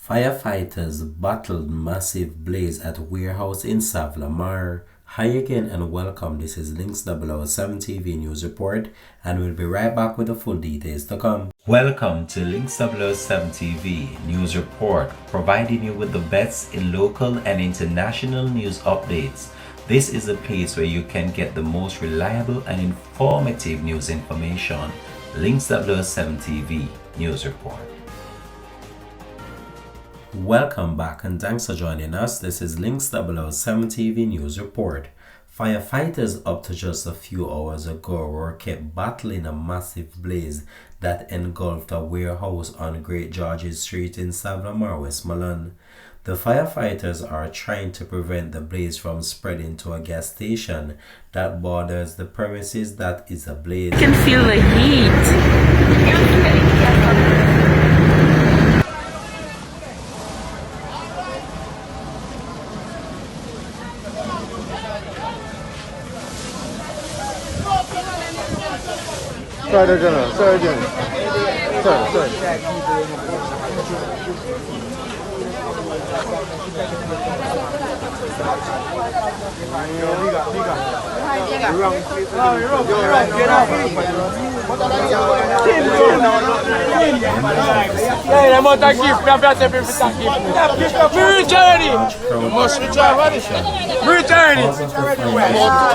Firefighters battled massive blaze at warehouse in Sav-la-Mar. Hi again and welcome. This is Links 007 TV News Report, and we'll be right back with the full details to come. Welcome to Links 007 TV News Report, providing you with the best in local and international news updates. This is a place where you can get the most reliable and informative news information. Links 007 TV News Report. Welcome back and thanks for joining us. This is Links 007 TV News Report. Firefighters up to just a few hours ago were kept battling a massive blaze that engulfed a warehouse on Great George's Street in Sav-la-Mar, Westmoreland. The firefighters are trying to prevent the blaze from spreading to a gas station that borders the premises that is ablaze. You can feel the heat.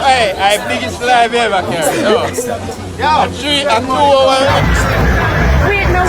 Hey, biggest live ever carry. Yeah, 3 and 2 hours. Wait, no,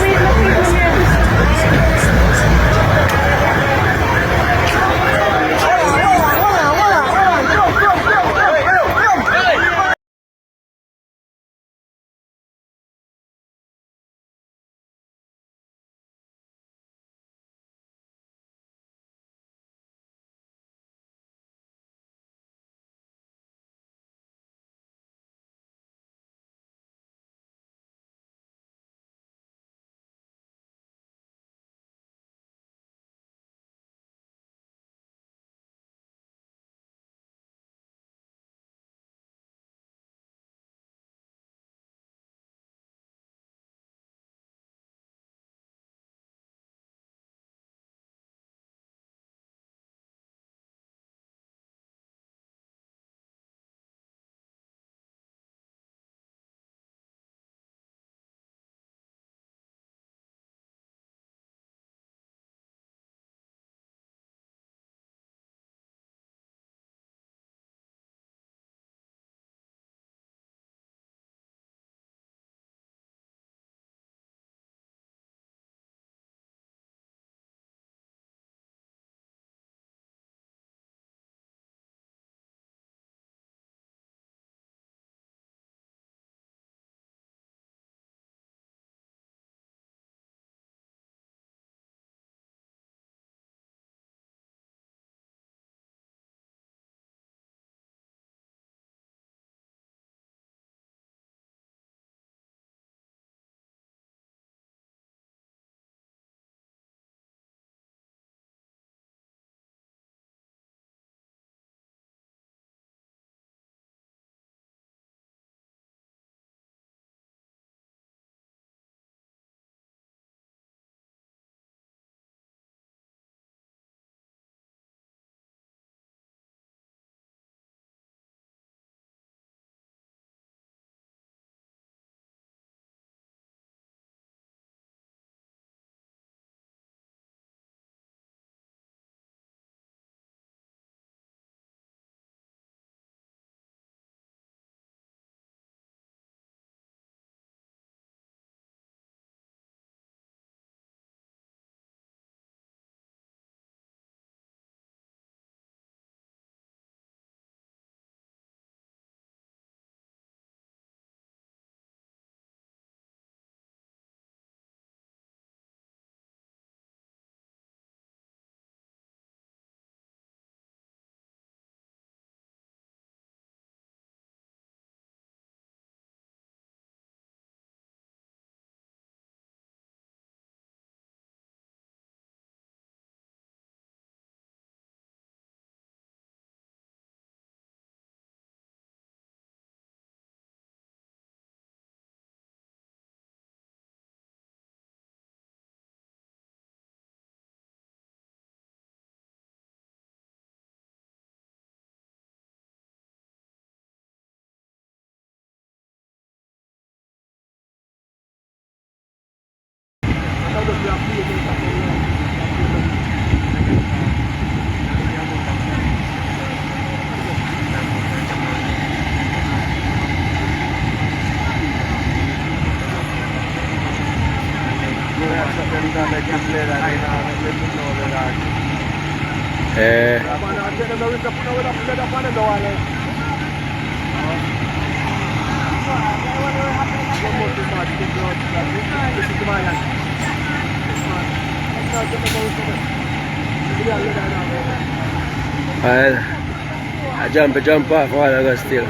I jump off while I go still.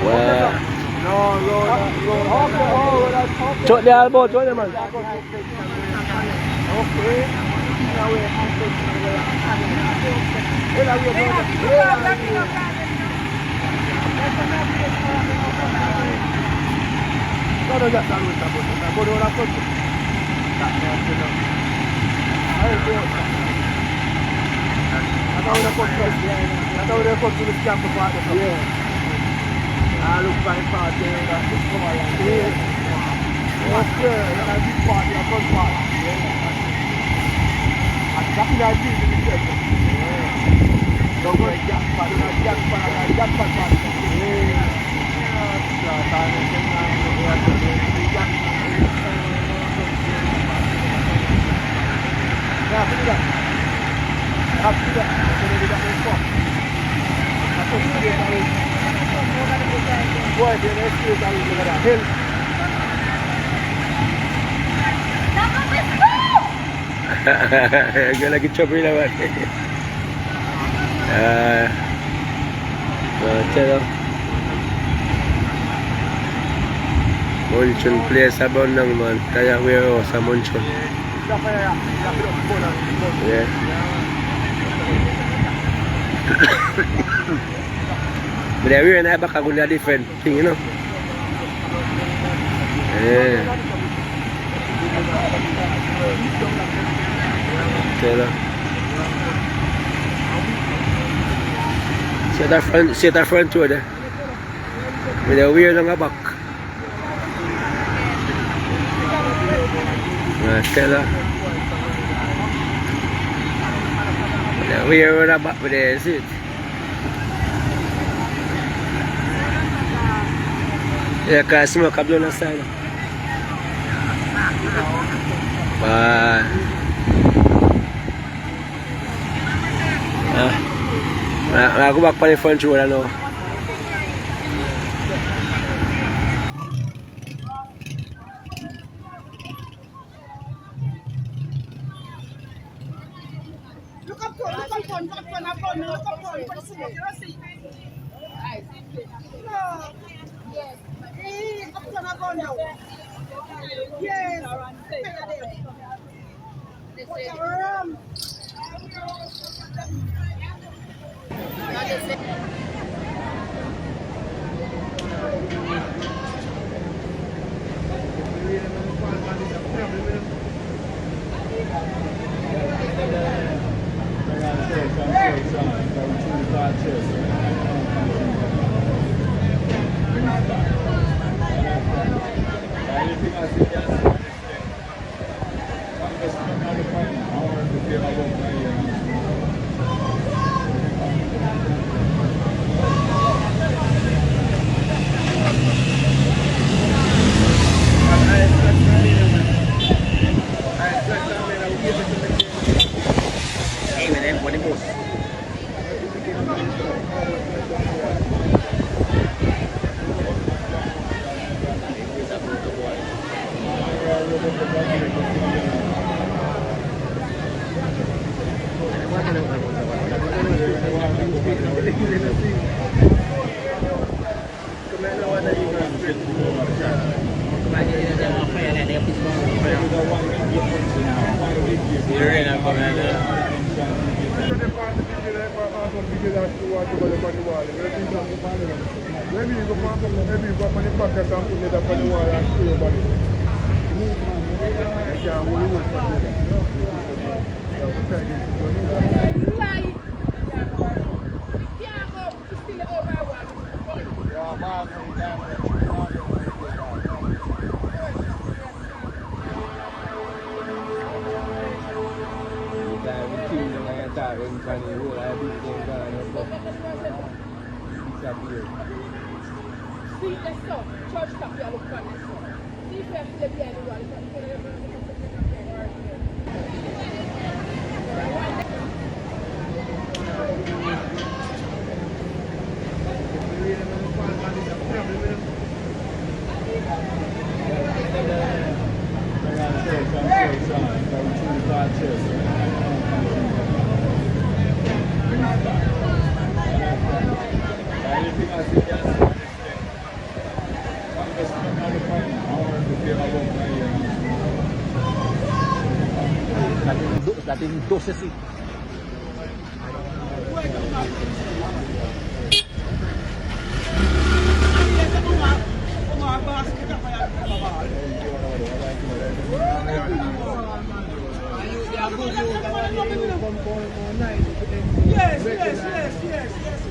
Wow. Chuck the elbow, chuck the man. Gue lagi cobain apa? Macam tu. Muncul place abang nang man, kayak weo sa muncul. Yeah. But we're na baka guna different thing, you know. Yeah. Tela. Sit our front door there. With a weird on the back. Tela. With a weird on the back with the seat. Yeah, cause smoke a blown aside. I'll go back on the front road now. Look up front, yes. Hey, up front, up now. Yes. What's your arm? See, that's so. Church top, you look for this one. See if you have to let the other one. Dating 12 sí. Yes, yes, yes, yes, yes.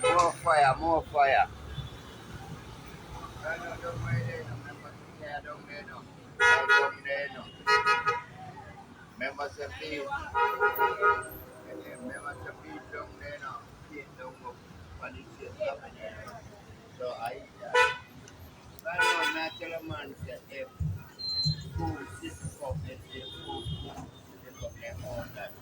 More fire, more fire. Members of the don't so I natural man said if food is up and food all that.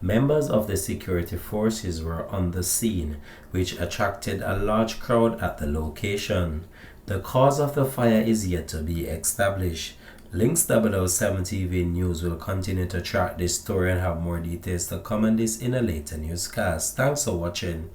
Members of the security forces were on the scene, which attracted a large crowd at the location. The cause of the fire is yet to be established. Links 007 TV News will continue to track this story and have more details to come on this in a later newscast. Thanks for watching.